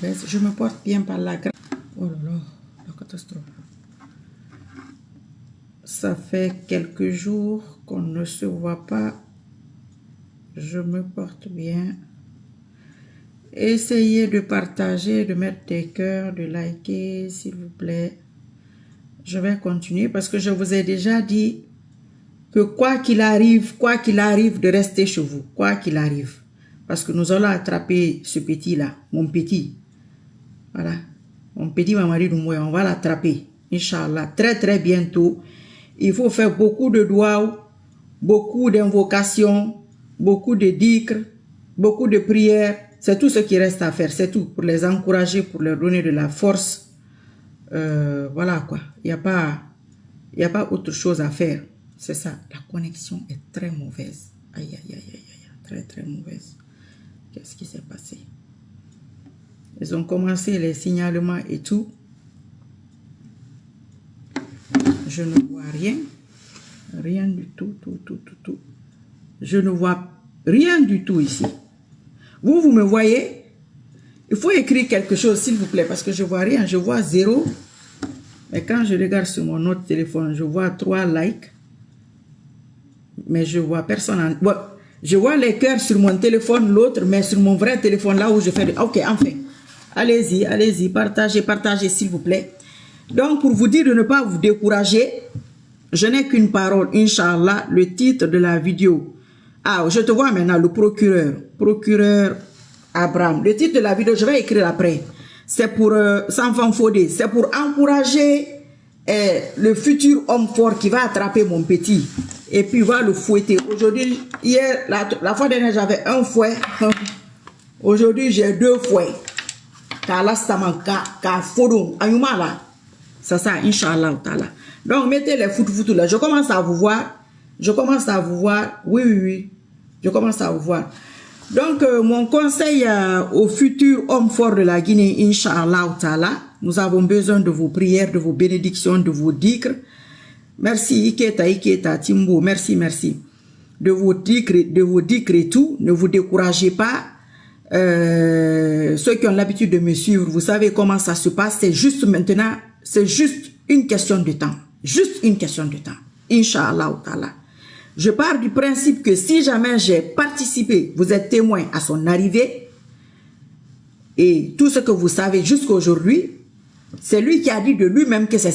Je me porte bien par la grâce. Oh là là, la catastrophe. Ça fait quelques jours qu'on ne se voit pas. Je me porte bien. Essayez de partager, de mettre des cœurs, de liker, s'il vous plaît. Je vais continuer parce que je vous ai déjà dit que quoi qu'il arrive, de rester chez vous. Quoi qu'il arrive. Parce que nous allons attraper ce petit-là, mon petit. Voilà. Mon petit Mamadi Doumbouya, on va l'attraper. Inch'Allah, très bientôt. Il faut faire beaucoup de doigts, beaucoup d'invocations, beaucoup de dhikr, beaucoup de prières. C'est tout ce qui reste à faire. C'est tout. Pour les encourager, pour leur donner de la force. Voilà quoi. Il n'y a pas autre chose à faire. C'est ça. La connexion est très mauvaise. Aïe. Très mauvaise. Qu'est-ce qui s'est passé? Ils ont commencé les signalements et tout. Je ne vois rien. Rien du tout, tout. Je ne vois rien du tout ici. Vous me voyez? Il faut écrire quelque chose, s'il vous plaît, parce que je ne vois rien. Je vois 0. Mais quand je regarde sur mon autre téléphone, je vois 3 likes. Mais je vois personne. Bon, je vois les cœurs sur mon téléphone, l'autre, mais sur mon vrai téléphone, là où je fais... Ok, enfin. Allez-y, partagez, s'il vous plaît. Donc, pour vous dire de ne pas vous décourager, je n'ai qu'une parole, Inch'Allah, le titre de la vidéo. Ah, je te vois maintenant, le procureur Abraham. Le titre de la vidéo, je vais écrire après. C'est pour Sanfan Fodé, c'est pour encourager le futur homme fort qui va attraper mon petit. Et puis, va le fouetter. Aujourd'hui, hier, la fois dernière, j'avais un fouet. Aujourd'hui, j'ai 2 fouets. C'est ça, Inch'Allah. Donc, mettez les foutou là. Je commence à vous voir. Oui. Je commence à vous voir. Donc, mon conseil au futur homme fort de la Guinée, Inch'Allah, nous avons besoin de vos prières, de vos bénédictions, de vos dhikr. Merci, Iketa, Timbo, merci. De vos dhikr et tout. Ne vous découragez pas. Ceux qui ont l'habitude de me suivre, vous savez comment ça se passe. C'est juste maintenant, c'est juste une question de temps. Juste une question de temps. Inch'Allah. Je pars du principe que si jamais j'ai participé, vous êtes témoin à son arrivée, et tout ce que vous savez jusqu'à aujourd'hui, c'est lui qui a dit de lui-même que c'est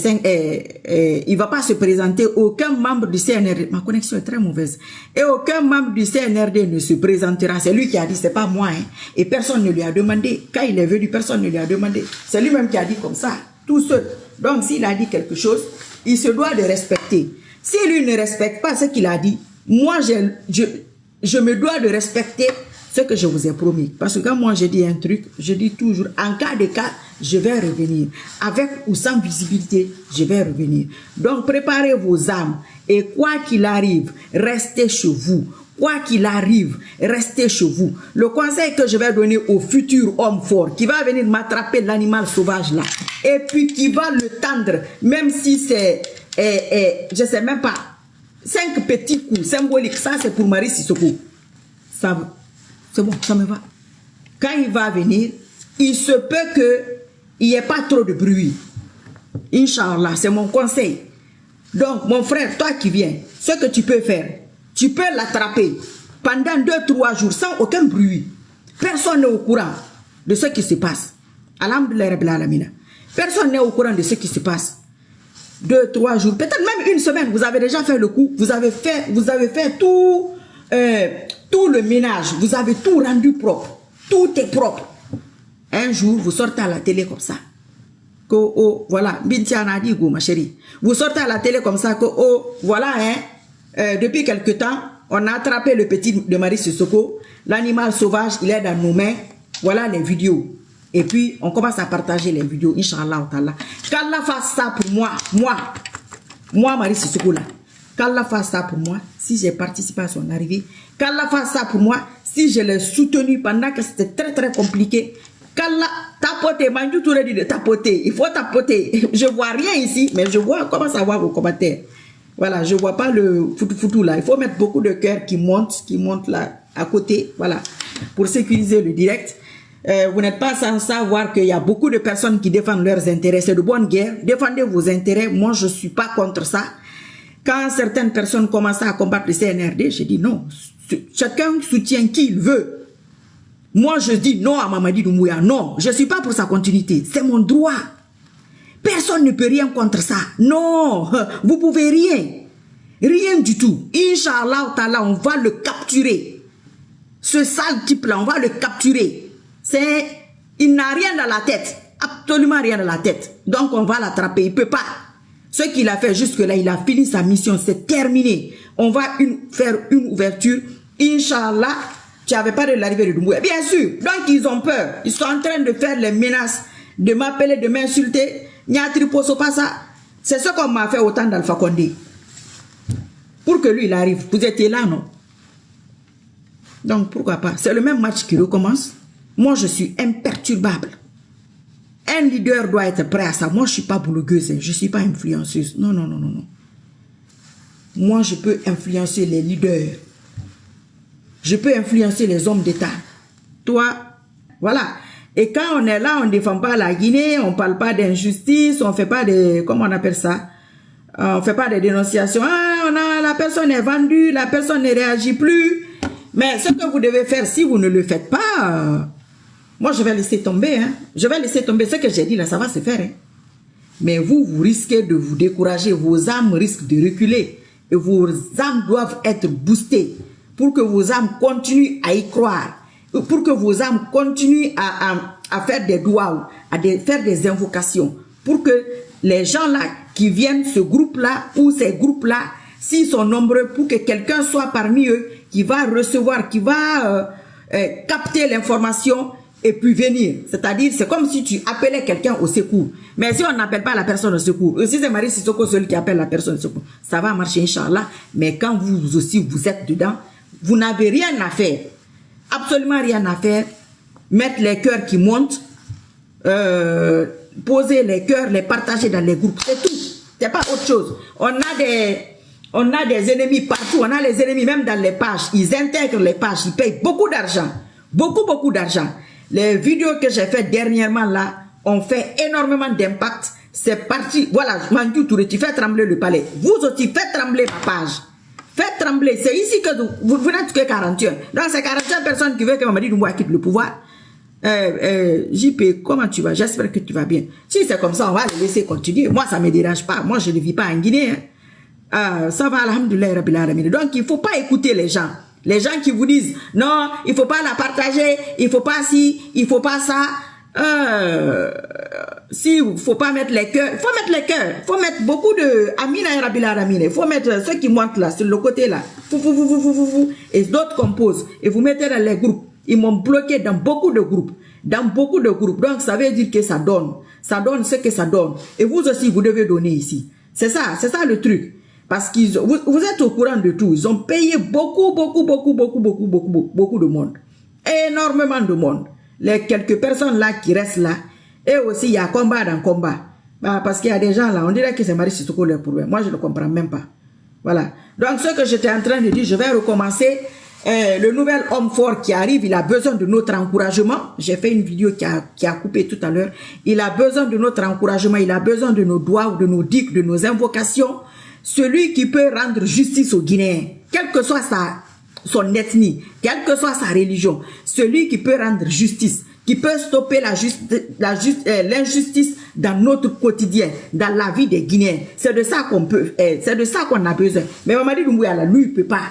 il ne va pas se présenter. Aucun membre du CNRD, ma connexion est très mauvaise, et aucun membre du CNRD ne se présentera. C'est lui qui a dit, c'est pas moi, hein. Et personne ne lui a demandé. Quand il est venu, personne ne lui a demandé. C'est lui-même qui a dit comme ça, tout seul. Donc s'il a dit quelque chose, il se doit de respecter. Si lui ne respecte pas ce qu'il a dit, moi je me dois de respecter ce que je vous ai promis. Parce que quand moi je dis un truc, je dis toujours, en cas de cas, je vais revenir. Avec ou sans visibilité, je vais revenir. Donc préparez vos âmes. Et quoi qu'il arrive, restez chez vous. Quoi qu'il arrive, restez chez vous. Le conseil que je vais donner au futur homme fort, qui va venir m'attraper l'animal sauvage là, et puis qui va le tendre, même si c'est, je sais même pas, 5 petits coups symboliques, ça c'est pour Marie Sissoko. Ça, c'est bon, ça me va. Quand il va venir, il se peut qu'il n'y ait pas trop de bruit. Inch'Allah, c'est mon conseil. Donc, mon frère, toi qui viens, ce que tu peux faire, tu peux l'attraper pendant 2-3 jours sans aucun bruit. Personne n'est au courant de ce qui se passe. Alhamdulillah Rabbil Alamina. Personne n'est au courant de ce qui se passe. 2-3 jours, peut-être même une semaine, vous avez déjà fait le coup. Vous avez fait tout le ménage. Vous avez tout rendu propre. Tout est propre. Un jour, vous sortez à la télé comme ça. Que, oh, voilà, Bintiana dit, ma chérie. Vous sortez à la télé comme ça, que, oh, voilà, hein. Depuis quelque temps, on a attrapé le petit de Marie Sissoko. L'animal sauvage, il est dans nos mains. Voilà les vidéos. Et puis, on commence à partager les vidéos, Inch'Allah. Qu'Allah fasse ça pour moi, Marie Sissoko là. Qu'Allah fasse ça pour moi, si j'ai participé à son arrivée. Qu'Allah fasse ça pour moi, si je l'ai soutenu pendant que c'était très compliqué. Qu'Allah tapoter, Manjou Touré dit de tapoter. Il faut tapoter. Je vois rien ici, mais je vois, commence à voir vos commentaires. Voilà, je vois pas le foutou là. Il faut mettre beaucoup de cœur qui monte là à côté, voilà, pour sécuriser le direct. Vous n'êtes pas sans savoir qu'il y a beaucoup de personnes qui défendent leurs intérêts. C'est de bonne guerre. Défendez vos intérêts. Moi, je ne suis pas contre ça. Quand certaines personnes commencent à combattre le CNRD, je dis non. Chacun soutient qui il veut. Moi, je dis non à Mamadi Doumbouya. Non, je ne suis pas pour sa continuité. C'est mon droit. Personne ne peut rien contre ça. Non, vous pouvez rien. Rien du tout. Inch'Allah, on va le capturer. Ce sale type-là, on va le capturer. Il n'a rien dans la tête. Absolument rien dans la tête. Donc, on va l'attraper. Il ne peut pas. Ce qu'il a fait jusque-là, il a fini sa mission. C'est terminé. On va faire une ouverture. Inch'Allah, tu n'avais pas de l'arrivée de Doumbouya. Bien sûr. Donc, ils ont peur. Ils sont en train de faire les menaces, de m'appeler, de m'insulter. C'est ce qu'on m'a fait au temps d'Alpha Condé. Pour que lui, il arrive. Vous étiez là, non? Donc, pourquoi pas? C'est le même match qui recommence. Moi, je suis imperturbable. Un leader doit être prêt à ça. Moi, je ne suis pas blogueuse. Je ne suis pas influenceuse. Non, non, non, non, non. Moi, je peux influencer les leaders. Je peux influencer les hommes d'État. Toi, voilà. Et quand on est là, on ne défend pas la Guinée, on ne parle pas d'injustice, on ne fait pas de... Comment on appelle ça? On ne fait pas de dénonciations. Ah, la personne est vendue, la personne ne réagit plus. Mais ce que vous devez faire, si vous ne le faites pas, moi je vais laisser tomber. Hein. Je vais laisser tomber. Ce que j'ai dit là, ça va se faire. Hein. Mais vous risquez de vous décourager. Vos âmes risquent de reculer. Et vos âmes doivent être boostées pour que vos âmes continuent à y croire. Pour que vos âmes continuent à faire des doigts, faire des invocations. Pour que les gens là qui viennent, ce groupe-là ou ces groupes-là, s'ils sont nombreux, pour que quelqu'un soit parmi eux qui va recevoir, qui va capter l'information et puis venir. C'est-à-dire, c'est comme si tu appelais quelqu'un au secours. Mais si on n'appelle pas la personne au secours, si c'est Marie Sissoko seul qui appelle la personne au secours, ça va marcher, Inch'Allah. Mais quand vous aussi, vous êtes dedans, vous n'avez rien à faire. Absolument rien à faire. Mettre les cœurs qui montent, poser les cœurs, les partager dans les groupes, c'est tout. C'est pas autre chose. On a des ennemis partout. On a les ennemis même dans les pages. Ils intègrent les pages. Ils payent beaucoup d'argent. Beaucoup d'argent. Les vidéos que j'ai faites dernièrement là ont fait énormément d'impact. C'est parti. Voilà, Mandou Touré, tu fais trembler le palais. Vous aussi, faites trembler ma page. Faites trembler. C'est ici que vous n'êtes que 41. Donc, c'est 41 personnes qui veulent que Mamadi Doumbouya quitte le pouvoir. JP, comment tu vas? J'espère que tu vas bien. Si c'est comme ça, on va le laisser continuer. Moi, ça ne me dérange pas. Moi, je ne vis pas en Guinée. Hein. Ça va, alhamdoulilah, rabbil alamin. Donc, il ne faut pas écouter les gens. Les gens qui vous disent, non, il ne faut pas la partager, il ne faut pas ci, il ne faut pas ça. Si, il ne faut pas mettre les cœurs. Il faut mettre les cœurs. Il faut mettre beaucoup de Amina et rabbil alamin. Il faut mettre ceux qui montent là, sur le côté là. Et d'autres composent. Et vous mettez dans les groupes. Ils m'ont bloqué dans beaucoup de groupes. Dans beaucoup de groupes. Donc, ça veut dire que ça donne. Ça donne ce que ça donne. Et vous aussi, vous devez donner ici. C'est ça le truc. Parce que vous êtes au courant de tout. Ils ont payé beaucoup de monde. Énormément de monde. Les quelques personnes là qui restent là. Et aussi, il y a combat dans combat. Bah, parce qu'il y a des gens là, on dirait que c'est Marie Sissoko leur problème. Moi, je ne comprends même pas. Voilà. Donc, ce que j'étais en train de dire, je vais recommencer. Le nouvel homme fort qui arrive, il a besoin de notre encouragement. J'ai fait une vidéo qui a coupé tout à l'heure. Il a besoin de notre encouragement. Il a besoin de nos doigts, de nos dicks, de nos invocations. Celui qui peut rendre justice aux Guinéens, quelle que soit son ethnie, quelle que soit sa religion, celui qui peut rendre justice, qui peut stopper l'injustice dans notre quotidien, dans la vie des Guinéens. C'est de ça qu'on peut, c'est de ça qu'on a besoin. Mais Mamadi Doumbouya, là, lui, il ne peut pas.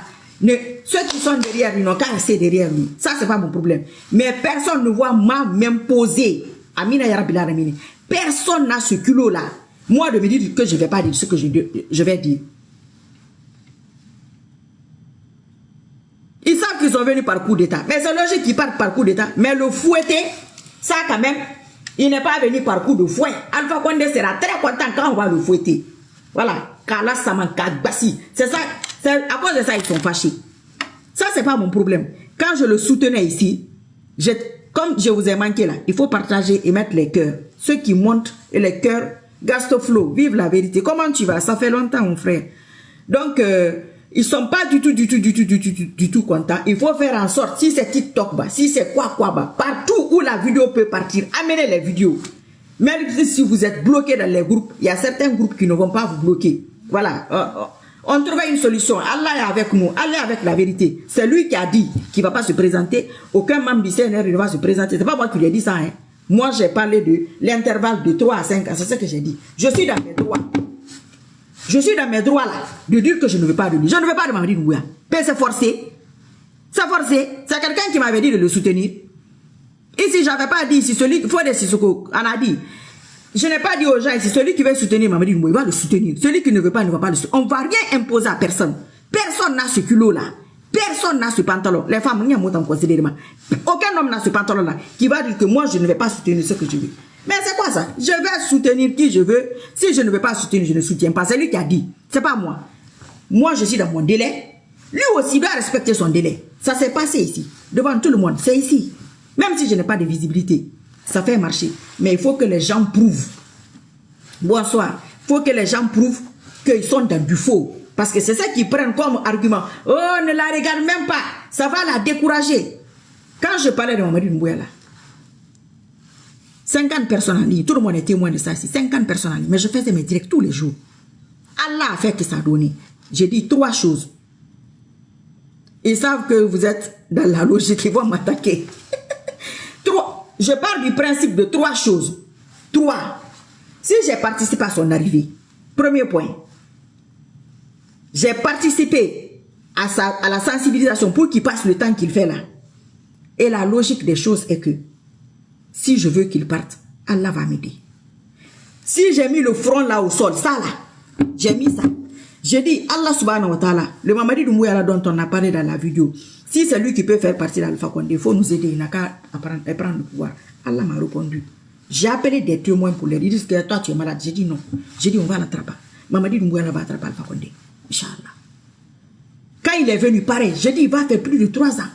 Ceux qui sont derrière lui n'ont qu'à rester derrière lui. Ça, c'est pas mon problème. Mais personne ne voit m'imposer. Amina Yarabila Ramini. Personne n'a ce culot-là. Moi, de me dire que je ne vais pas dire ce que je vais dire. Ils savent qu'ils sont venus par coup d'État. Mais c'est logique qu'ils partent par coup d'État. Mais le fouetté, ça quand même, il n'est pas venu par coup de fouet. Alpha Condé sera très content quand on va le fouetter. Voilà. Kala Samanka Bassi. C'est ça. À cause de ça, ils sont fâchés. Ça, c'est pas mon problème. Quand je le soutenais ici, comme je vous ai manqué là, il faut partager et mettre les cœurs. Ceux qui montent et les cœurs, Gastoflo, vive la vérité. Comment tu vas? Ça fait longtemps, mon frère. Donc, ils ne sont pas du tout contents. Il faut faire en sorte, si c'est TikTok, bah, si c'est quoi, bah, partout où la vidéo peut partir, amenez les vidéos. Même si vous êtes bloqué dans les groupes, il y a certains groupes qui ne vont pas vous bloquer. Voilà. On trouvait une solution. Allah est avec nous. Allah est avec la vérité. C'est lui qui a dit qu'il ne va pas se présenter. Aucun membre du CNR ne va se présenter. Ce n'est pas moi qui lui ai dit ça. Hein. Moi, j'ai parlé de l'intervalle de 3 à 5 ans. C'est ce que j'ai dit. Je suis dans mes droits. Je suis dans mes droits là. De dire que je ne veux pas de lui. Je ne veux pas de Mamadi Doumbouya. Mais c'est forcé. C'est forcé. C'est quelqu'un qui m'avait dit de le soutenir. Ici, je n'avais pas dit, si celui, il faut des Sissoko, on a dit. Je n'ai pas dit aux gens, si celui qui veut soutenir Mamadi Doumbouya, il va le soutenir. Celui qui ne veut pas, ne va pas le soutenir. On ne va rien imposer à personne. Personne n'a ce culot-là. Personne n'a ce pantalon. Les femmes, il y a un mot en considération. Aucun homme n'a ce pantalon-là qui va dire que moi, je ne vais pas soutenir ce que je veux. Mais c'est quoi ça? Je vais soutenir qui je veux. Si je ne veux pas soutenir, je ne soutiens pas. C'est lui qui a dit. C'est pas moi. Moi, je suis dans mon délai. Lui aussi doit respecter son délai. Ça s'est passé ici. Devant tout le monde. C'est ici. Même si je n'ai pas de visibilité. Ça fait marcher. Mais il faut que les gens prouvent. Bonsoir. Il faut que les gens prouvent qu'ils sont dans du faux. Parce que c'est ça qu'ils prennent comme argument. Oh, ne la regarde même pas. Ça va la décourager. Quand je parlais de Mamadi Doumbouya là, 50 personnes en ligne, tout le monde est témoin de ça ici. 50 personnes en ligne. Mais je faisais mes directs tous les jours. Allah a fait que ça a donné. J'ai dit 3 choses. Ils savent que vous êtes dans la logique, ils vont m'attaquer. Je parle du principe de 3 choses. 3. Si j'ai participé à son arrivée, premier point, j'ai participé à la sensibilisation pour qu'il passe le temps qu'il fait là. Et la logique des choses est que si je veux qu'il parte, Allah va m'aider. Si j'ai mis le front là au sol, ça là, j'ai mis ça. J'ai dit, Allah subhanahu wa ta'ala, le Mamadi Doumbouya dont on a parlé dans la vidéo, si c'est lui qui peut faire partie d'Alpha Condé, il faut nous aider, il n'a qu'à prendre le pouvoir. Allah m'a répondu. J'ai appelé des témoins pour leur dire, ils disent que toi tu es malade. J'ai dit non. J'ai dit on va l'attraper. Mamadi Doumbouya va attraper Alpha Condé. Inch'Allah. Quand il est venu, pareil, j'ai dit il va faire plus de 3 ans.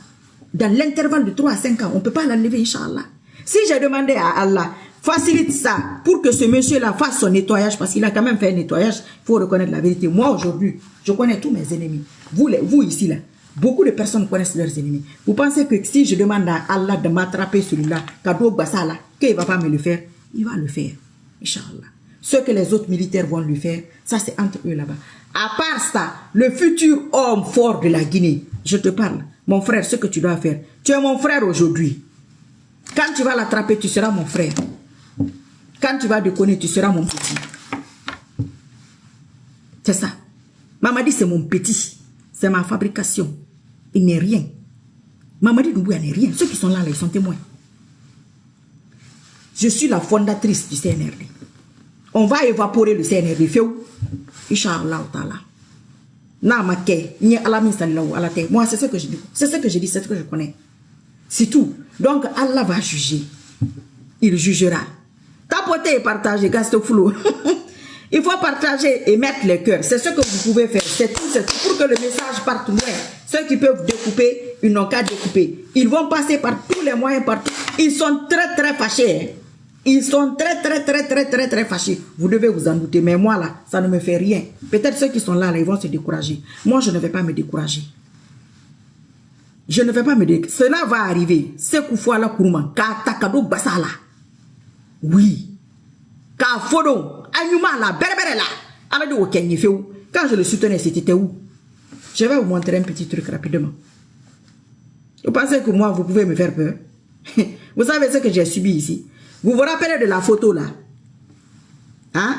Dans l'intervalle de 3 à 5 ans, on ne peut pas l'enlever, Inch'Allah. Si j'ai demandé à Allah, facilite ça pour que ce monsieur-là fasse son nettoyage, parce qu'il a quand même fait un nettoyage, il faut reconnaître la vérité. Moi, aujourd'hui, je connais tous mes ennemis. Vous ici, là, beaucoup de personnes connaissent leurs ennemis. Vous pensez que si je demande à Allah de m'attraper celui-là, Kadou Bassala, qu'il ne va pas me le faire, il va le faire, Inch'Allah. Ce que les autres militaires vont lui faire, ça c'est entre eux là-bas. À part ça, le futur homme fort de la Guinée, je te parle, mon frère, ce que tu dois faire, tu es mon frère aujourd'hui. Quand tu vas l'attraper, tu seras mon frère. Quand tu vas déconner, tu seras mon petit. C'est ça. Mamadi, c'est mon petit. C'est ma fabrication. Il n'est rien. Mamadi Doumbouya n'est rien. Ceux qui sont là, ils sont témoins. Je suis la fondatrice du CNRD. On va évaporer le CNRD. Fait où? Inch'Allah ta'ala. Moi, c'est ce que je dis. C'est ce que je dis, c'est ce que je connais. C'est tout. Donc, Allah va juger. Il jugera. Tapoter et partager, Gastouflou. Il faut partager et mettre les cœurs. C'est ce que vous pouvez faire. C'est tout. C'est pour que le message parte loin. Ceux qui peuvent découper, ils n'ont qu'à découper. Ils vont passer par tous les moyens, partout. Ils sont très, très fâchés. Hein. Ils sont très fâchés. Vous devez vous en douter. Mais moi, là, ça ne me fait rien. Peut-être ceux qui sont là, ils vont se décourager. Moi, je ne vais pas me décourager. Je ne vais pas me décourager. Cela va arriver. C'est Koufoua Kourouman. Katakado Basala. Oui. Kafodo. Anyuma là. Berbere là. Alors, quand je le soutenais, c'était où? Je vais vous montrer un petit truc rapidement. Vous pensez que moi, vous pouvez me faire peur? Vous savez ce que j'ai subi ici? Vous vous rappelez de la photo là? Hein?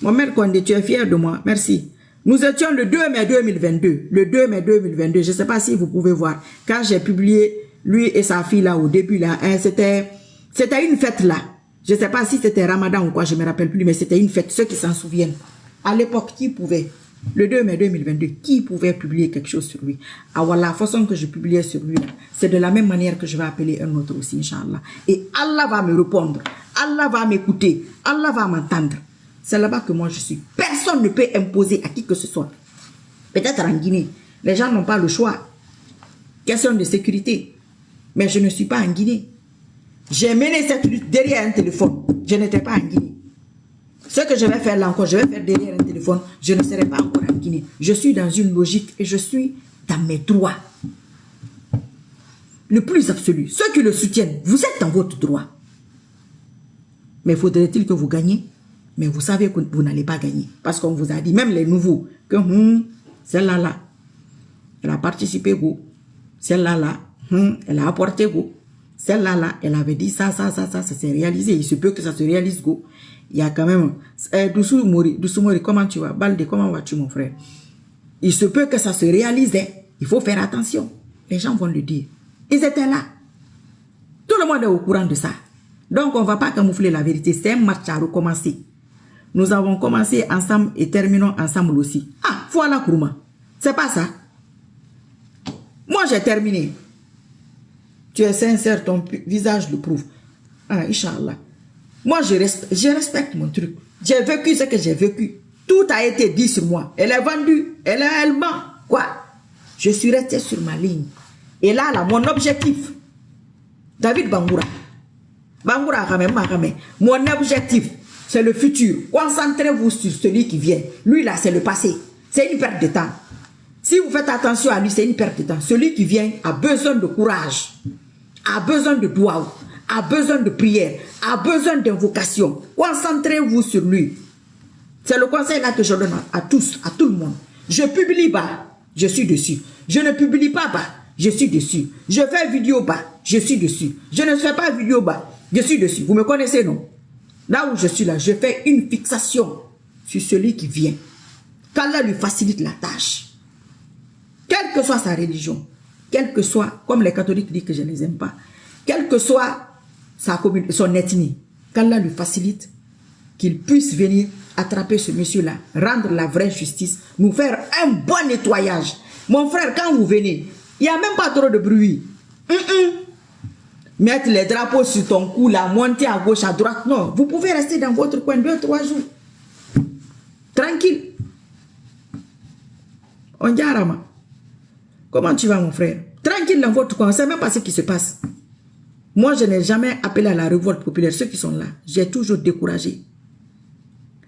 Mohamed Condé, tu es fier de moi? Merci. Nous étions le 2 mai 2022. Le 2 mai 2022. Je ne sais pas si vous pouvez voir. Quand j'ai publié lui et sa fille là au début là, hein, c'était une fête là. Je ne sais pas si c'était Ramadan ou quoi, je ne me rappelle plus, mais c'était une fête. Ceux qui s'en souviennent. À l'époque, qui pouvait? Le 2 mai 2022, qui pouvait publier quelque chose sur lui? Ah voilà, la façon que je publiais sur lui, c'est de la même manière que je vais appeler un autre aussi, Inch'Allah. Et Allah va me répondre, Allah va m'écouter, Allah va m'entendre. C'est là-bas que moi je suis. Personne ne peut imposer à qui que ce soit. Peut-être en Guinée, les gens n'ont pas le choix. Question de sécurité. Mais je ne suis pas en Guinée. J'ai mené cette lutte derrière un téléphone. Je n'étais pas en Guinée. Ce que je vais faire là encore, je vais faire derrière un téléphone, je ne serai pas encore en Guinée. Je suis dans une logique et je suis dans mes droits. Le plus absolu. Ceux qui le soutiennent, vous êtes dans votre droit. Mais faudrait-il que vous gagnez? Mais vous savez que vous n'allez pas gagner. Parce qu'on vous a dit, même les nouveaux, que celle-là, là, elle a participé, go. Celle-là, là, elle a apporté, go. Celle-là, là, elle avait dit ça s'est réalisé. Il se peut que ça se réalise, go. Il y a quand même... Doussou Mori, comment tu vas? Balde, comment vas-tu, mon frère? Il se peut que ça se réalise. Hein. Il faut faire attention. Les gens vont le dire. Ils étaient là. Tout le monde est au courant de ça. Donc, on ne va pas camoufler la vérité. C'est un match à recommencer. Nous avons commencé ensemble et terminons ensemble aussi. Ah, voilà Kourma. C'est pas ça. Moi, j'ai terminé. Tu es sincère, ton visage le prouve. Ah, Inch'Allah. Moi, je respecte mon truc. J'ai vécu ce que j'ai vécu. Tout a été dit sur moi. Elle est vendue. Elle ment. Quoi? Je suis resté sur ma ligne. Et là, mon objectif, David Bangoura. Bangoura, mon objectif, c'est le futur. Concentrez-vous sur celui qui vient. Lui, là, c'est le passé. C'est une perte de temps. Si vous faites attention à lui, c'est une perte de temps. Celui qui vient a besoin de courage, a besoin de doigts, a besoin de prière, a besoin d'invocation. Concentrez-vous sur lui. C'est le conseil là que je donne à tous, à tout le monde. Je publie bas, je suis dessus. Je ne publie pas bas, je suis dessus. Je fais vidéo bas, je suis dessus. Je ne fais pas vidéo bas, je suis dessus. Vous me connaissez, non? Là où je suis là, je fais une fixation sur celui qui vient. Qu'Allah lui facilite la tâche. Quelle que soit sa religion, quelle que soit, comme les catholiques disent que je ne les aime pas, quelle que soit son ethnie, qu'Allah lui facilite, qu'il puisse venir attraper ce monsieur-là, rendre la vraie justice, nous faire un bon nettoyage. Mon frère, quand vous venez, il n'y a même pas trop de bruit. Mettre les drapeaux sur ton cou, là, monter à gauche, à droite, non. Vous pouvez rester dans votre coin 2-3 jours. Tranquille. On dit Arama. Comment tu vas, mon frère? Tranquille dans votre coin, on ne sait même pas ce qui se passe. Moi, je n'ai jamais appelé à la révolte populaire. Ceux qui sont là, j'ai toujours découragé.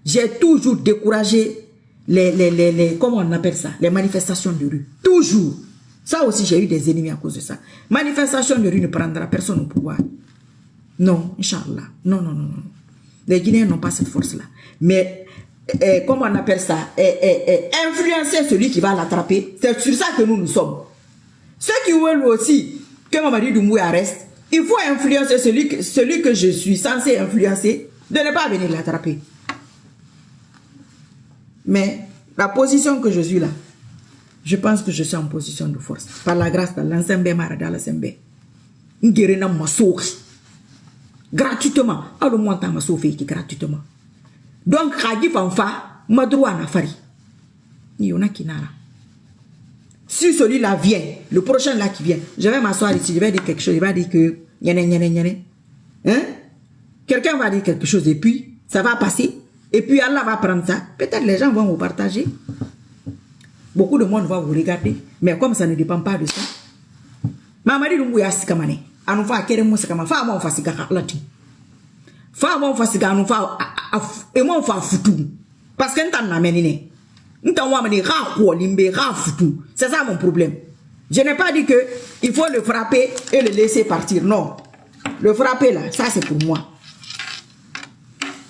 J'ai toujours découragé comment on appelle ça? Les manifestations de rue. Toujours. Ça aussi, j'ai eu des ennemis à cause de ça. Manifestation de rue ne prendra personne au pouvoir. Non, Inch'Allah. Non, non, non, non. Les Guinéens n'ont pas cette force-là. Mais, comment on appelle ça? Influencer celui qui va l'attraper. C'est sur ça que nous sommes. Ceux qui veulent aussi que Mamadi Doumbouya reste, il faut influencer celui que je suis censé influencer de ne pas venir l'attraper. Mais la position que je suis là, je pense que je suis en position de force. Par la grâce d'Allah, gratuitement. Alors, moi, je suis gratuitement. Donc, Khadi Fanfa, Madroua Nafari. Il y en a qui n'ont. Si celui-là vient, le prochain là qui vient, je vais m'asseoir ici, je vais dire quelque chose, il va dire que hein? Quelqu'un va dire quelque chose et puis ça va passer. Et puis Allah va prendre ça. Peut-être les gens vont vous partager. Beaucoup de monde va vous regarder. Mais comme ça ne dépend pas de ça. Mamadi Doumbouya sikamane. Anu fa kere mo sikama. Fa mo fa sigaka lati. Fa mo fa sigaka anu fa e mo fa futu. Parce que n'tan na menine. N'tan wa meni ra ko limbe ra futu. C'est ça mon problème. Je n'ai pas dit que il faut le frapper et le laisser partir. Non. Le frapper là, ça c'est pour moi.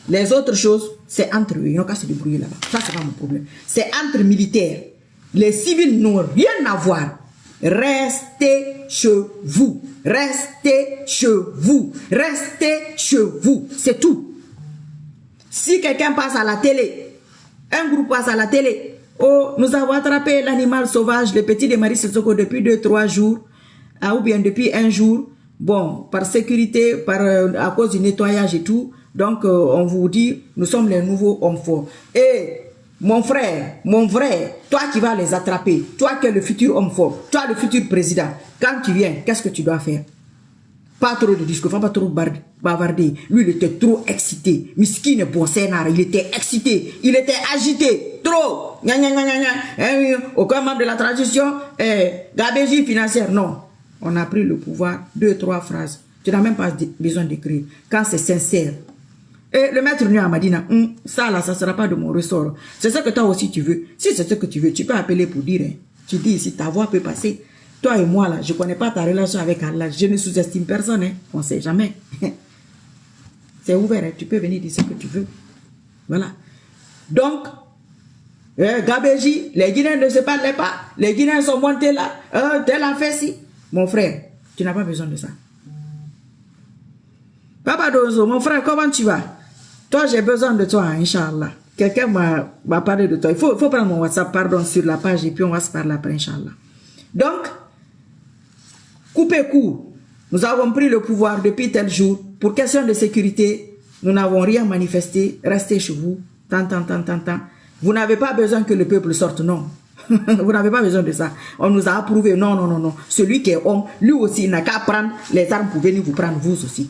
Les autres choses, c'est entre eux. Ils n'ont qu'à se débrouiller là-bas. Ça, c'est pas mon problème. C'est entre militaires. Les civils n'ont rien à voir. Restez chez vous. Restez chez vous. Restez chez vous. C'est tout. Si quelqu'un passe à la télé, un groupe passe à la télé, oh, nous avons attrapé l'animal sauvage, le petit de Marie Sissoko depuis 2-3 jours, ou bien depuis un jour, bon, par sécurité, à cause du nettoyage et tout. Donc, on vous dit, nous sommes les nouveaux hommes forts. Et mon frère, toi qui vas les attraper, toi qui es le futur homme fort, toi le futur président, quand tu viens, qu'est-ce que tu dois faire? Pas trop de discours, pas trop bavarder. Lui, il était trop excité. Miskine Bonsénar, il était excité, il était agité, trop. Aucun membre de la transition, gabégie financière, non. On a pris le pouvoir, 2-3 phrases. Tu n'as même pas besoin d'écrire. Quand c'est sincère, Et le maître nu à Madina, ça là, ça ne sera pas de mon ressort. C'est ça que toi aussi tu veux. Si c'est ce que tu veux, tu peux appeler pour dire. Hein. Tu dis ici, ta voix peut passer. Toi et moi là, je ne connais pas ta relation avec Allah. Je ne sous-estime personne. Hein. On ne sait jamais. C'est ouvert. Hein. Tu peux venir dire ce que tu veux. Voilà. Donc, Gabéji, les Guinéens ne se parlaient pas. Les Guinéens sont montés là. Tel a fait ci. Mon frère, tu n'as pas besoin de ça. Papa Dozo, mon frère, comment tu vas? Toi, j'ai besoin de toi, Inch'Allah. Quelqu'un m'a parlé de toi. Il faut prendre mon WhatsApp, pardon, sur la page et puis on va se parler après, Inch'Allah. Donc, coupez court. Nous avons pris le pouvoir depuis tel jour. Pour question de sécurité, nous n'avons rien manifesté. Restez chez vous. Tant. Vous n'avez pas besoin que le peuple sorte, non. Vous n'avez pas besoin de ça. On nous a approuvé. Non. Celui qui est homme, lui aussi, il n'a qu'à prendre les armes pour venir vous prendre, vous aussi.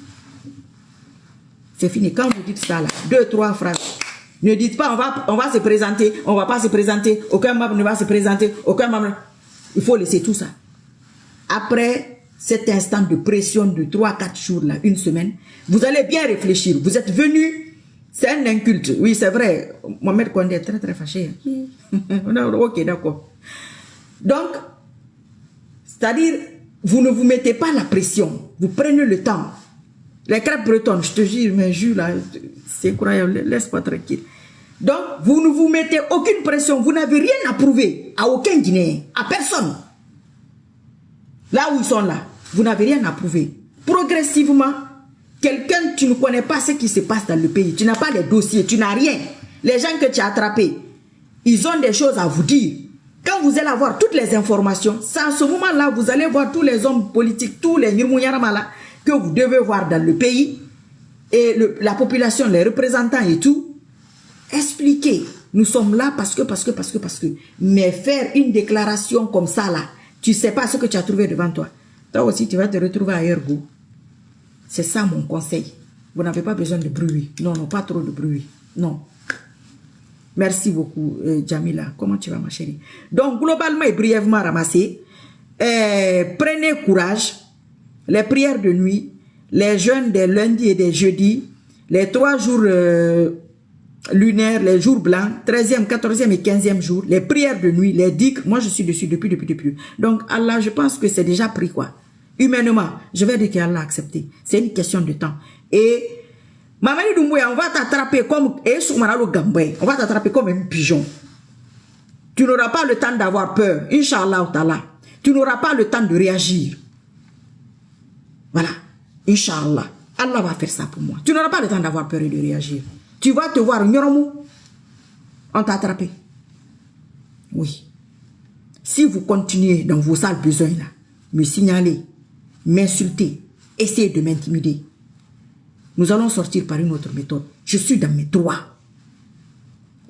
C'est fini. Quand vous dites ça, là, 2, 3 phrases. Ne dites pas, on va se présenter, on ne va pas se présenter, aucun membre ne va se présenter, aucun membre. Il faut laisser tout ça. Après cet instant de pression de 3-4 jours, là, une semaine, vous allez bien réfléchir. Vous êtes venu, c'est un inculte. Oui, c'est vrai. Mohamed Kondé est très fâché. Ok, d'accord. Donc, c'est-à-dire, vous ne vous mettez pas la pression. Vous prenez le temps. Les crêpes bretonnes, je te jure, mais jure là, c'est incroyable, laisse-moi tranquille. Donc, vous ne vous mettez aucune pression, vous n'avez rien à prouver à aucun Guinéen, à personne. Là où ils sont là, vous n'avez rien à prouver. Progressivement, quelqu'un, tu ne connais pas ce qui se passe dans le pays, tu n'as pas les dossiers, tu n'as rien. Les gens que tu as attrapés, ils ont des choses à vous dire. Quand vous allez avoir toutes les informations, c'est à ce moment-là, vous allez voir tous les hommes politiques, tous les Nirmouyarama là, que vous devez voir dans le pays, et la population, les représentants et tout, expliquer. Nous sommes là parce que. Mais faire une déclaration comme ça là, tu ne sais pas ce que tu as trouvé devant toi. Toi aussi, tu vas te retrouver ailleurs, go. C'est ça mon conseil. Vous n'avez pas besoin de bruit. Non, pas trop de bruit. Non. Merci beaucoup, Jamila. Comment tu vas, ma chérie? Donc, globalement et brièvement ramassé, prenez courage. Les prières de nuit, les jeûnes des lundis et des jeudis, les 3 jours lunaires, les jours blancs, 13e, 14e et 15e jour, les prières de nuit, les digues, moi je suis dessus depuis. Donc Allah, je pense que c'est déjà pris quoi. Humainement, je vais dire qu'Allah a accepté. C'est une question de temps. Et Mamadi Doumbouya, on va t'attraper comme on va t'attraper comme un pigeon. Tu n'auras pas le temps d'avoir peur, Inch'Allah ta'ala. Tu n'auras pas le temps de réagir. Voilà, Inch'Allah, Allah va faire ça pour moi. Tu n'auras pas le temps d'avoir peur et de réagir. Tu vas te voir, on t'a attrapé. Oui. Si vous continuez dans vos sales besoins là, me signaler, m'insulter, essayer de m'intimider, nous allons sortir par une autre méthode. Je suis dans mes droits.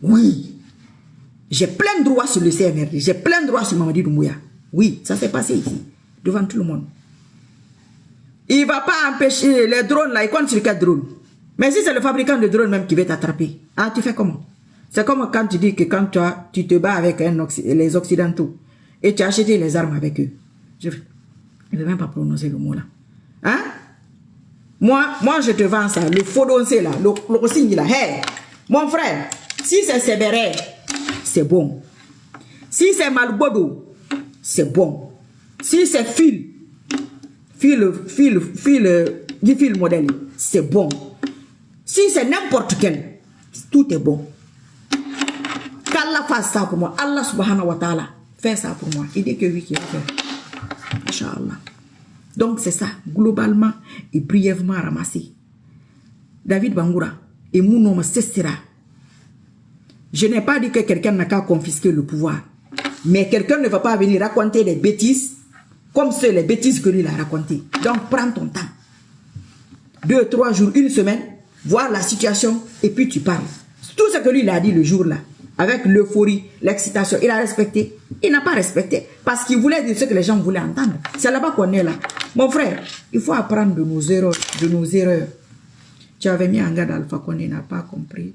Oui. J'ai plein de droits sur le CNRD. J'ai plein de droits sur Mamadi Doumbouya. Oui, ça s'est passé ici, devant tout le monde. Il ne va pas empêcher les drones là, ils comptent sur quel drone. Mais si c'est le fabricant de drones même qui va t'attraper, ah, tu fais comment? C'est comme quand tu dis que quand tu te bats avec les Occidentaux et tu as acheté les armes avec eux. Je ne vais même pas prononcer le mot là. Hein? Moi je te vends ça, le faux dossier là, le signe là. Hey, mon frère, si c'est Sébéré, c'est bon. Si c'est Malbodo, c'est bon. Si c'est fil modèle, c'est bon. Si c'est n'importe quel, tout est bon. Qu'Allah fasse ça pour moi. Allah subhanahu wa ta'ala fait ça pour moi. Il dit que oui, qu'il va faire. Inch'Allah. Donc c'est ça, globalement et brièvement ramassé. David Bangoura et mon nom cessera. Je n'ai pas dit que quelqu'un n'a qu'à confisquer le pouvoir. Mais quelqu'un ne va pas venir raconter des bêtises comme c'est les bêtises que lui il a racontées. Donc prends ton temps. 2, 3 jours, une semaine, voir la situation et puis tu parles. Tout ce que lui il a dit le jour là, avec l'euphorie, l'excitation, il a respecté. Il n'a pas respecté parce qu'il voulait dire ce que les gens voulaient entendre. C'est là-bas qu'on est là. Mon frère, il faut apprendre de nos erreurs. Tu avais mis en garde Alpha Condé, n'a pas compris.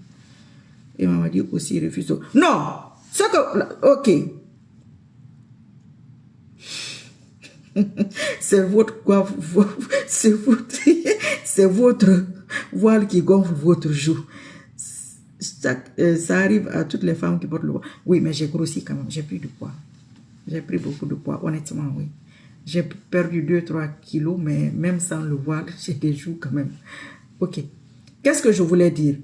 Et maman dit aussi refuse. Non, ce que... Ok. C'est votre quoi, c'est votre Voile qui gonfle votre joue. Ça arrive à toutes les femmes qui portent le voile. Oui, mais j'ai grossi quand même. J'ai pris du poids. J'ai pris beaucoup de poids, honnêtement, oui. J'ai perdu 2-3 kilos, mais même sans le voile, j'ai des joues quand même. Ok. Qu'est-ce que je voulais dire?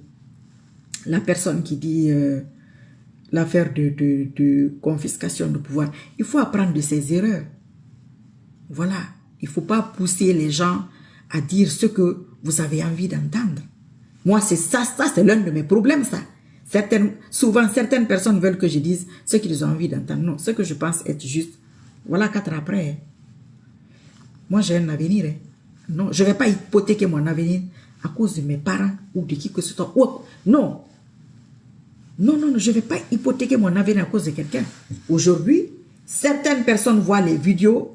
La personne qui dit l'affaire de confiscation de pouvoir. Il faut apprendre de ses erreurs. Voilà. Il ne faut pas pousser les gens à dire ce que vous avez envie d'entendre. Moi, c'est ça c'est l'un de mes problèmes, ça. Souvent, certaines personnes veulent que je dise ce qu'ils ont envie d'entendre. Non, ce que je pense être juste. Voilà 4 ans après. Hein. Moi, j'ai un avenir. Hein. Non, je ne vais pas hypothéquer mon avenir à cause de mes parents ou de qui que ce soit. Oh, non. Non, non, non, je ne vais pas hypothéquer mon avenir à cause de quelqu'un. Aujourd'hui, certaines personnes voient les vidéos.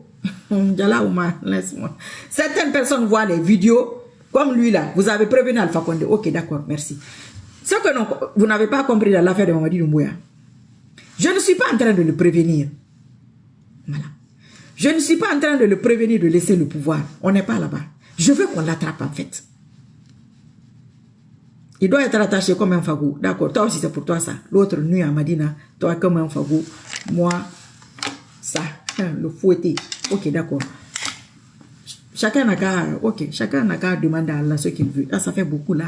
Certaines personnes voient les vidéos comme lui là. Vous avez prévenu Alpha Condé. Ok, d'accord, merci. Ce que non, vous n'avez pas compris dans l'affaire de Mamadi Doumbouya. Je ne suis pas en train de le prévenir. Voilà. Je ne suis pas en train de le prévenir de laisser le pouvoir. On n'est pas là-bas. Je veux qu'on l'attrape en fait. Il doit être attaché comme un fagot. D'accord, toi aussi c'est pour toi ça. L'autre nuit à Madina, toi comme un fagot. Moi, ça, le fouetté. Ok, d'accord. Chacun n'a qu'à demander à Allah ce qu'il veut. Là, ça fait beaucoup là.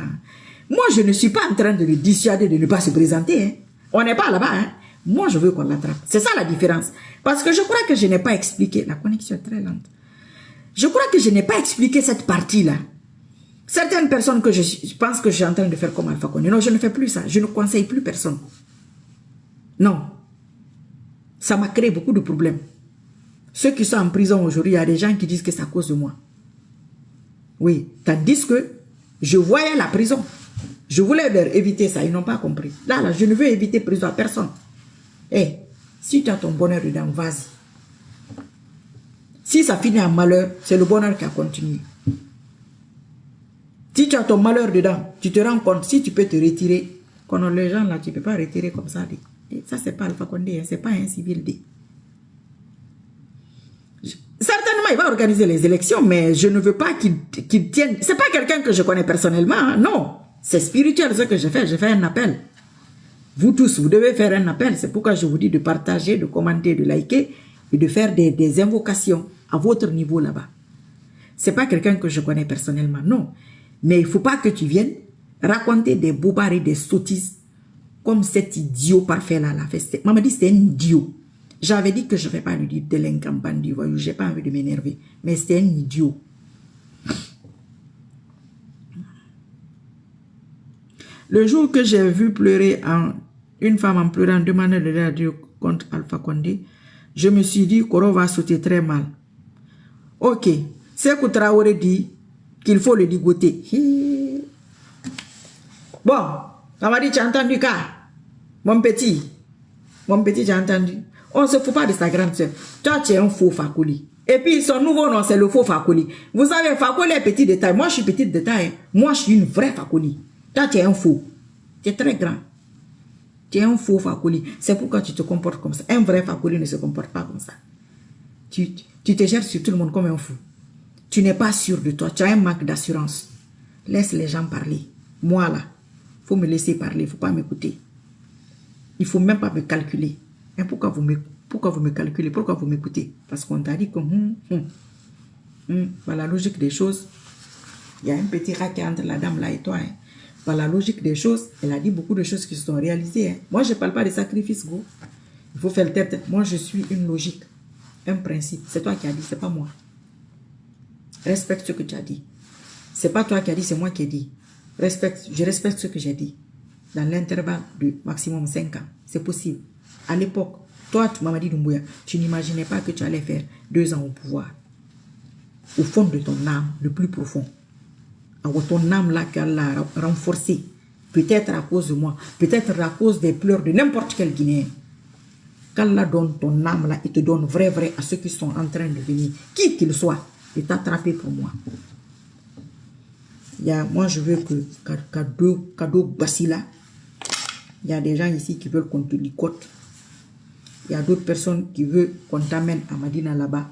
Moi, je ne suis pas en train de le dissuader de ne pas se présenter. Hein. On n'est pas là-bas. Hein. Moi, je veux qu'on l'attrape. C'est ça la différence. Parce que je crois que je n'ai pas expliqué. La connexion est très lente. Je crois que je n'ai pas expliqué cette partie-là. Certaines personnes que je pense que je suis en train de faire comme Alpha Condé. Non, je ne fais plus ça. Je ne conseille plus personne. Non. Ça m'a créé beaucoup de problèmes. Ceux qui sont en prison aujourd'hui, il y a des gens qui disent que c'est à cause de moi. Oui. Tandis que je voyais la prison. Je voulais leur éviter ça. Ils n'ont pas compris. Là, je ne veux éviter prison à personne. Eh, si tu as ton bonheur dedans, vas-y. Si ça finit en malheur, c'est le bonheur qui a continué. Si tu as ton malheur dedans, tu te rends compte, si tu peux te retirer, quand les gens là, tu ne peux pas retirer comme ça. Et ça, c'est pas Alpha Condé, hein, c'est pas un civil D. Certainement, il va organiser les élections, mais je ne veux pas qu'il tienne. C'est pas quelqu'un que je connais personnellement, hein, non. C'est spirituel ce que je fais un appel. Vous tous, vous devez faire un appel. C'est pourquoi je vous dis de partager, de commenter, de liker et de faire des invocations à votre niveau là-bas. C'est pas quelqu'un que je connais personnellement, non. Mais il ne faut pas que tu viennes raconter des bobards et des sottises comme cet idiot parfait là. Maman dit c'est un idiot. J'avais dit que je ne vais pas lui dire délinquant, bandit, voyou. Je n'ai pas envie de m'énerver. Mais c'est un idiot. Le jour que j'ai vu pleurer une femme en pleurant demandant de l'aide à Dieu contre Alpha Condé, je me suis dit Koro va sauter très mal. Ok. Sékou Traoré dit qu'il faut le ligoter. Bon, ça m'a dit, tu as entendu car mon petit, tu as entendu. On ne se fout pas de sa grande soeur. Toi, tu es un faux Fakoli. Et puis, son nouveau nom, c'est le faux Fakoli. Vous savez, Fakoli est petit de taille. Moi, je suis petite de taille. Moi, je suis une vraie Fakoli. Toi, tu es un faux. Tu es très grand. Tu es un faux Fakoli. C'est pourquoi tu te comportes comme ça. Un vrai Fakoli ne se comporte pas comme ça. Tu te gères sur tout le monde comme un fou. Tu n'es pas sûr de toi. Tu as un manque d'assurance. Laisse les gens parler. Moi, là, il faut me laisser parler. Il ne faut pas m'écouter. Il ne faut même pas me calculer. Et pourquoi vous me calculez? Pourquoi vous m'écoutez? Parce qu'on t'a dit que par la logique des choses, il y a un petit rat qui est entre la dame là et toi. Hein. Par la logique des choses, elle a dit beaucoup de choses qui se sont réalisées. Hein. Moi, je ne parle pas de sacrifice, gros. Il faut faire le tête. Moi, je suis une logique, un principe. C'est toi qui as dit, c'est pas moi. Respecte ce que tu as dit. C'est pas toi qui as dit, c'est moi qui ai dit. Je respecte ce que j'ai dit. Dans l'intervalle de maximum 5 ans. C'est possible. À l'époque, toi, Mamadi Doumbouya, tu n'imaginais pas que tu allais faire 2 ans au pouvoir. Au fond de ton âme, le plus profond. Alors, ton âme là qu'Allah a renforcée. Peut-être à cause de moi. Peut-être à cause des pleurs de n'importe quel Guinéen. Qu'Allah donne ton âme là et te donne vrai à ceux qui sont en train de venir. Qui qu'il soit, de t'attraper pour moi. Moi, je veux que cadeau Bassila. Il y a des gens ici qui veulent qu'on te licote. Il y a d'autres personnes qui veulent qu'on t'amène à Madina là-bas.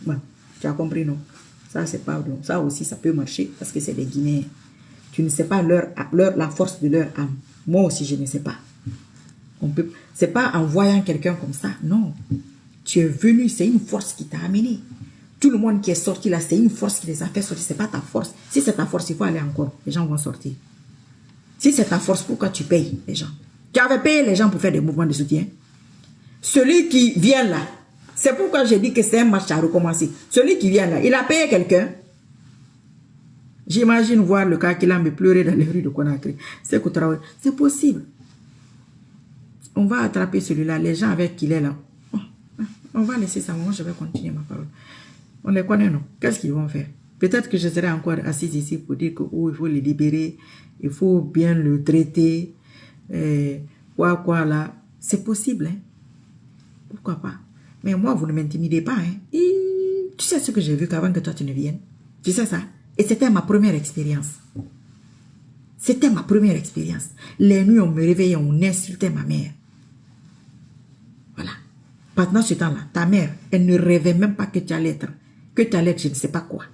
Bon, tu as compris, non? Ça, c'est pas bon. Ça aussi, ça peut marcher parce que c'est des Guinéens. Tu ne sais pas la force de leur âme. Moi aussi, je ne sais pas. C'est pas en voyant quelqu'un comme ça, non. Tu es venu, c'est une force qui t'a amené. Tout le monde qui est sorti là, c'est une force qui les a fait sortir. C'est pas ta force. Si c'est ta force, il faut aller encore. Les gens vont sortir. Si c'est ta force, pourquoi tu payes les gens? Tu avais payé les gens pour faire des mouvements de soutien. Celui qui vient là, c'est pourquoi j'ai dit que c'est un match à recommencer. Celui qui vient là, il a payé quelqu'un. J'imagine voir le cas qu'il a me pleurer dans les rues de Conakry. C'est possible. On va attraper celui-là, les gens avec qui il est là. On va laisser ça, moi je vais continuer ma parole. On les connaît, non? Qu'est-ce qu'ils vont faire? Peut-être que je serai encore assise ici pour dire que il faut le libérer, il faut bien le traiter, quoi là. C'est possible, hein? Pourquoi pas? Mais moi, vous ne m'intimidez pas, hein? Tu sais ce que j'ai vu qu'avant que toi tu ne viennes? Tu sais ça? Et c'était ma première expérience. C'était ma première expérience. Les nuits, on me réveillait, on insultait ma mère. Voilà. Pendant ce temps-là, ta mère, elle ne rêvait même pas que tu allais être, je ne sais pas quoi.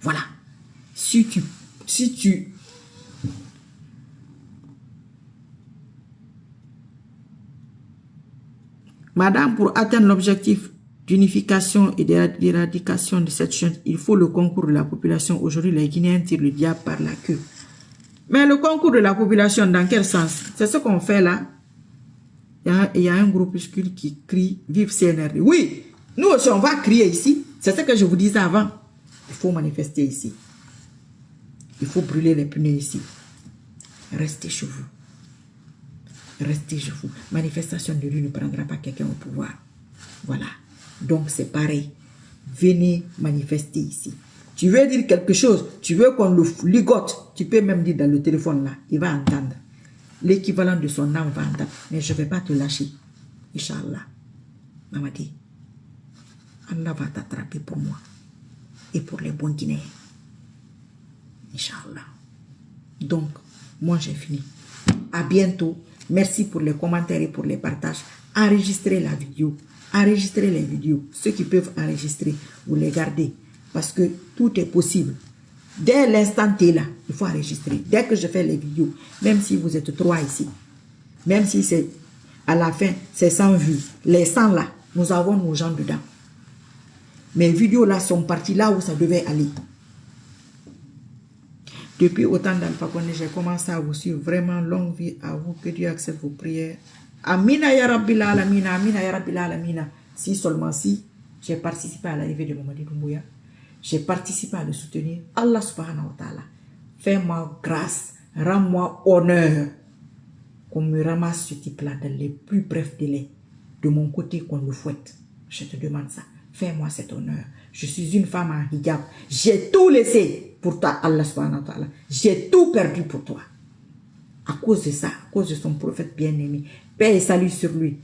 Voilà. Si tu... Madame, pour atteindre l'objectif d'unification et d'éradication de cette chose, il faut le concours de la population. Aujourd'hui, les Guinéens tirent le diable par la queue. Mais le concours de la population, dans quel sens? C'est ce qu'on fait là. Il y a un groupuscule qui crie « Vive CNRD ». Oui, nous aussi, on va crier ici. C'est ce que je vous disais avant. Il faut manifester ici. Il faut brûler les pneus ici. Restez chez vous. Restez chez vous. Manifestation de rue ne prendra pas quelqu'un au pouvoir. Voilà. Donc, c'est pareil. Venez manifester ici. Tu veux dire quelque chose, tu veux qu'on le ligote, tu peux même dire dans le téléphone là, il va entendre. L'équivalent de son âme va entendre. Mais je ne vais pas te lâcher. Inch'Allah. Mamadi. Allah va t'attraper pour moi. Et pour les bons Guinéens. Inch'Allah. Donc, moi j'ai fini. À bientôt. Merci pour les commentaires et pour les partages. Enregistrez la vidéo. Enregistrez les vidéos. Ceux qui peuvent enregistrer, vous les gardez. Parce que tout est possible. Dès l'instant tu es là, il faut enregistrer. Dès que je fais les vidéos, même si vous êtes 3 ici, même si c'est à la fin, c'est 100 vues, les 100 là, nous avons nos gens dedans. Mes vidéos là sont parties là où ça devait aller. Depuis autant d'Alpha Condé, j'ai commencé à vous suivre. Vraiment, longue vie à vous. Que Dieu accepte vos prières. Amina ya Rabbil Alamina, Amina ya Rabbil Alamina. Si seulement si j'ai participé à l'arrivée de Mamadi Doumbouya, j'ai participé à le soutenir. Allah subhanahu wa ta'ala, fais-moi grâce, rends-moi honneur qu'on me ramasse ce type-là dans les plus brefs délais. De mon côté, qu'on le fouette. Je te demande ça. Fais-moi cet honneur. Je suis une femme en hijab. J'ai tout laissé pour toi, Allah subhanahu wa ta'ala. J'ai tout perdu pour toi. À cause de ça, à cause de son prophète bien-aimé. Paix et salut sur lui.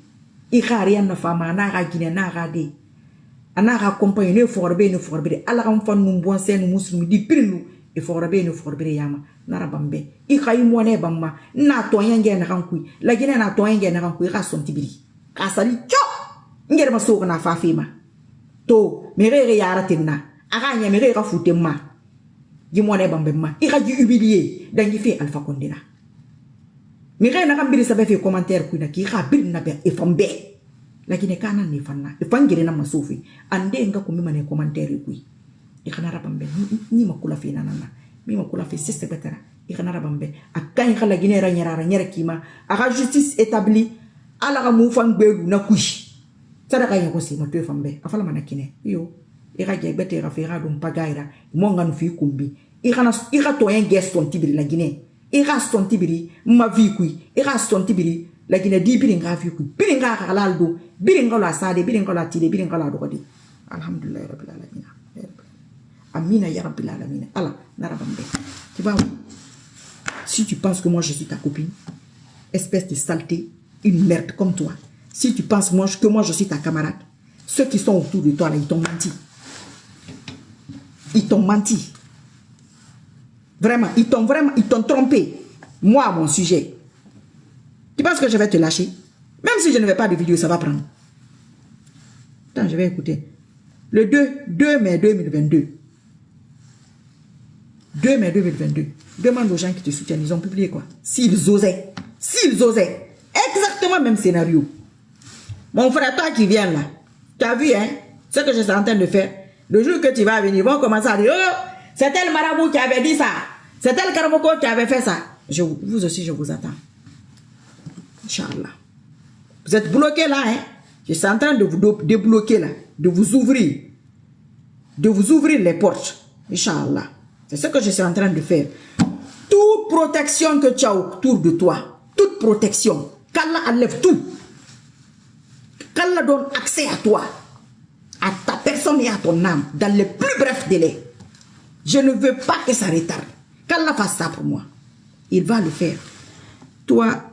Il n'y a rien de femme, il n'y a rien de anara accompagné ne forbe ala kam fan num bon sen muslim di pirlu e forbe ne forbe yama nara bambe I khayi mone bamma na to yange na kan kuy la gine na to yange na kan kuy ka son tibiri ka sali cho ngere ma so na fa fima to me re yara tinna aka nya me re ka futemma gi mone bambe ma I khayi humilier dangi fi Alpha Condé na me re na kan biri sabe fi commentaire kuy na ki kha bir na be e fambe lakini kana ni fanna ifangire na masufi ande nga kumima ne commentaire kui ikana rabambe ni makula fi nanana mi makula fi siste betara ikana rabambe akan khala ginera nyara kima aka justice établie ala ga mu fangbe na kui sadaka yako si matoy fambe afala manakine yo ira ge betera fi radum pagaira mo nganu fi kumbi ira to en geston tibiri la Guinée ira ston tibiri ma vi kui ira ston tibiri la Guinée di biringa fi kui biringa halaldo biringa la sade biringa la tide biringa la dogodi alhamdulillah rabbil alamin amina ya rabbil alamin Allah narabambe tu vois si tu penses que moi je suis ta copine espèce de saleté une merde comme toi si tu penses que moi je suis ta camarade ceux qui sont autour de toi là ils t'ont menti vraiment ils t'ont trompé moi à mon sujet. Tu penses que je vais te lâcher? Même si je ne vais pas de vidéo, ça va prendre. Attends, je vais écouter. Le 2 mai 2022. 2 mai 2022. Demande aux gens qui te soutiennent, ils ont publié quoi? S'ils osaient. S'ils osaient. Exactement même scénario. Mon frère, toi qui viens là, tu as vu, hein, ce que je suis en train de faire. Le jour que tu vas venir, ils vont commencer à dire, oh, c'est tel marabout qui avait dit ça. C'est tel Karamoko qui avait fait ça. Vous aussi, je vous attends. Inch'Allah. Vous êtes bloqués là, hein. Je suis en train de vous débloquer là, de vous ouvrir les portes. Inch'Allah. C'est ce que je suis en train de faire. Toute protection que tu as autour de toi, toute protection, qu'Allah enlève tout. Qu'Allah donne accès à toi, à ta personne et à ton âme, dans les plus brefs délais. Je ne veux pas que ça retarde. Qu'Allah fasse ça pour moi. Il va le faire. Toi,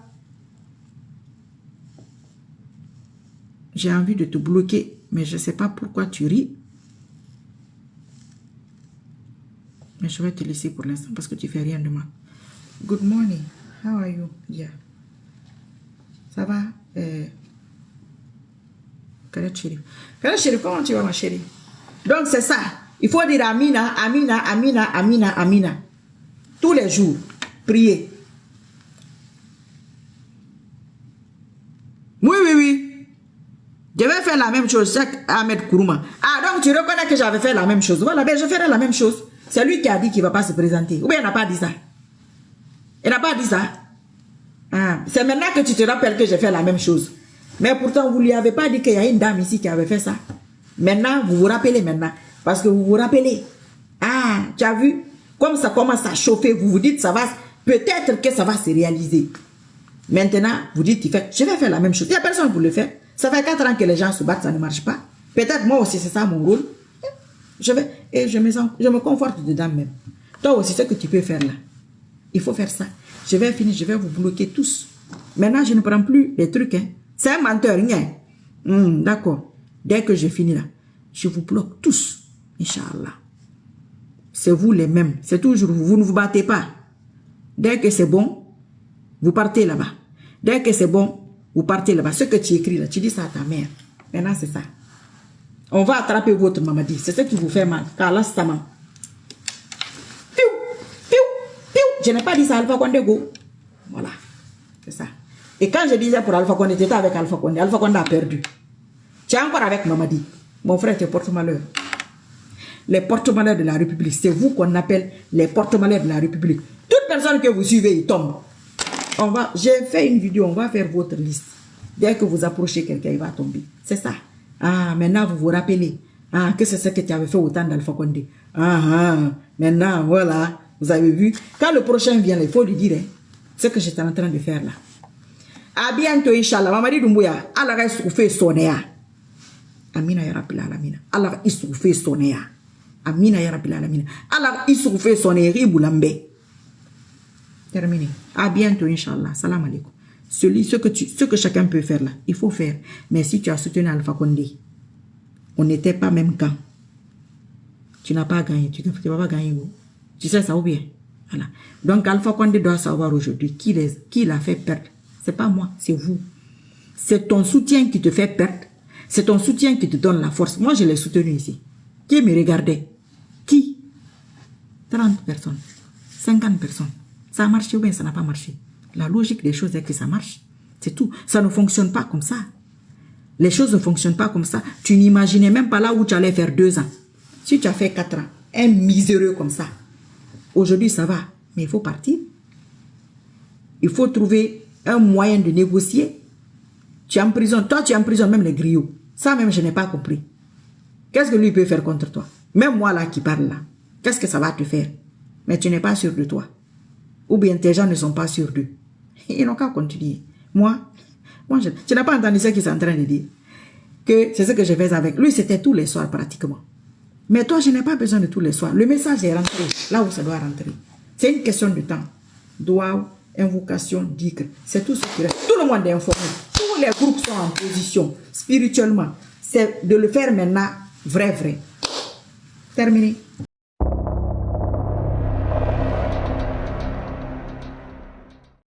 j'ai envie de te bloquer, mais je ne sais pas pourquoi tu ris. Mais je vais te laisser pour l'instant parce que tu ne fais rien de mal. Good morning. How are you? Yeah. Ça va? Khaled Chérif. Khaled Chérif, comment tu vas, ma chérie? Donc, c'est ça. Il faut dire Amina, Amina, Amina, Amina, Amina. Tous les jours. Prier. Oui, oui, oui. Je vais faire la même chose, Cheikh Ahmed Kourouma. Ah, donc tu reconnais que j'avais fait la même chose. Voilà, ben je ferai la même chose. C'est lui qui a dit qu'il ne va pas se présenter. Ou bien il n'a pas dit ça. Il n'a pas dit ça. Ah, c'est maintenant que tu te rappelles que j'ai fait la même chose. Mais pourtant, vous ne lui avez pas dit qu'il y a une dame ici qui avait fait ça. Maintenant, vous vous rappelez maintenant. Parce que vous vous rappelez. Ah, tu as vu? Comme ça commence à chauffer, vous vous dites, ça va, peut-être que ça va se réaliser. Maintenant, vous dites, je vais faire la même chose. Il n'y a personne pour le faire. Ça fait 4 ans que les gens se battent, ça ne marche pas. Peut-être moi aussi, c'est ça mon rôle. Je me conforte dedans même. Toi aussi, ce que tu peux faire là, il faut faire ça. Je vais finir, je vais vous bloquer tous. Maintenant, je ne prends plus les trucs. Hein. C'est un menteur, rien. D'accord. Dès que j'ai fini là, je vous bloque tous. Inch'Allah. C'est vous les mêmes. C'est toujours vous. Vous ne vous battez pas. Dès que c'est bon, vous partez là-bas. Dès que c'est bon, vous partez là-bas. Ce que tu écris là, tu dis ça à ta mère. Maintenant, c'est ça. On va attraper votre maladie. C'est ce qui vous fait mal. Car là, c'est ta main. Piou, piou, piou. Je n'ai pas dit ça à Alpha Condé Go. Voilà. C'est ça. Et quand je disais pour Alpha Condé, tu étais avec Alpha Condé. Alpha Condé a perdu. Tu es encore avec Mamadi. Mon frère, tu es porte-malheur. Les porte-malheurs de la République, c'est vous qu'on appelle les porte-malheurs de la République. Toute personne que vous suivez, il tombe. J'ai fait une vidéo, on va faire votre liste. Dès que vous approchez quelqu'un, il va tomber. C'est ça. Ah, maintenant vous vous rappelez. Ah, que c'est ce que tu avais fait au temps d'Alpha Condé. Maintenant, voilà. Vous avez vu. Quand le prochain vient, il faut lui dire, ce que j'étais en train de faire là. À bientôt, Inch'Allah. Mamadi Doumbouya, Allah va souffrir sonéa. Amina ya Rabbil Alamina. Allah va souffrir sonéa. Amina ya Rabbil Alamina. Allah va souffrir sonéa. Riboulambe. Terminé. À bientôt, Inch'Allah. Salam alaikum. Ce que chacun peut faire là, il faut faire. Mais si tu as soutenu Alpha Condé, on n'était pas même camp. Tu n'as pas gagné. Tu ne vas pas gagner. Tu sais ça ou bien? Voilà. Donc Alpha Condé doit savoir aujourd'hui qui l'a fait perdre. C'est pas moi, c'est vous. C'est ton soutien qui te fait perdre. C'est ton soutien qui te donne la force. Moi, je l'ai soutenu ici. Qui me regardait? Qui? 30 personnes. 50 personnes. Ça a marché ou bien ça n'a pas marché? La logique des choses est que ça marche. C'est tout. Ça ne fonctionne pas comme ça. Les choses ne fonctionnent pas comme ça. Tu n'imaginais même pas là où tu allais faire 2 ans. Si tu as fait 4 ans, un miséreux comme ça. Aujourd'hui, ça va. Mais il faut partir. Il faut trouver un moyen de négocier. Tu es en prison. Toi, tu es en prison, même les griots. Ça même, je n'ai pas compris. Qu'est-ce que lui peut faire contre toi? Même moi là qui parle là. Qu'est-ce que ça va te faire? Mais tu n'es pas sûr de toi. Ou bien tes gens ne sont pas sûrs d'eux. Ils n'ont qu'à continuer. Moi, tu n'as pas entendu ce qu'ils sont en train de dire. Que c'est ce que je fais avec lui, c'était tous les soirs pratiquement. Mais toi, je n'ai pas besoin de tous les soirs. Le message est rentré là où ça doit rentrer. C'est une question de temps. Doigt, invocation, dhikr. C'est tout ce qui reste. Tout le monde est informé. Tous les groupes sont en position spirituellement. C'est de le faire maintenant vrai. Terminé.